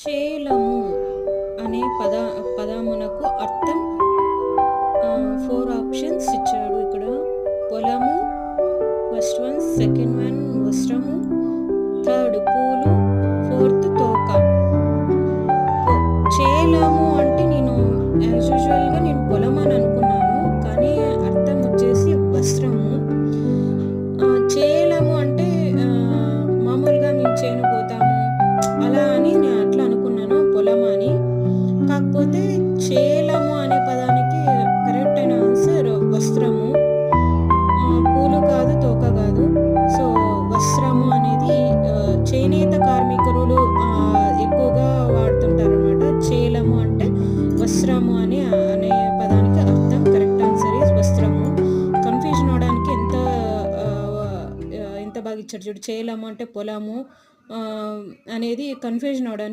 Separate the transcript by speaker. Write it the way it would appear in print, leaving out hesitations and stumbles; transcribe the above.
Speaker 1: చేలము అనే పదమునకు అర్థం 4 ఆప్షన్స్ ఇచ్చాడు ఇక్కడ. పొలము, ఫస్ట్ వన్, సెకండ్ వన్ వస్త్రము, థర్డ్ పూలు, ఫోర్త్ తోక. చేలము అంటే నేను యాజ్ యూజువల్గా నేను పొలం అని అనుకున్నాను, కానీ అర్థం వచ్చేసి వస్త్రము. చేలము అంటే మామూలుగా మేము చేను పోతాము అలా అని నేను అట్లా అనుకున్నాను, పొలం అని. కాకపోతే చేలము అనే పదానికి కరెక్ట్ అయిన ఆన్సర్ వస్త్రము. పూలు కాదు, తోక కాదు. సో వస్త్రము అనేది చేనేత కార్మికులు ఎక్కువగా వాడుతుంటారనమాట. చేలము అంటే వస్త్రము అనే పదానికి అర్థం. కరెక్ట్ ఆన్సర్ ఈజ్ వస్త్రము. కన్ఫ్యూజన్ అవడానికి ఎంత బాగా ఇచ్చాడు చూడు. చేలము అంటే పొలము అనేది కన్ఫ్యూజన్ అవడానికి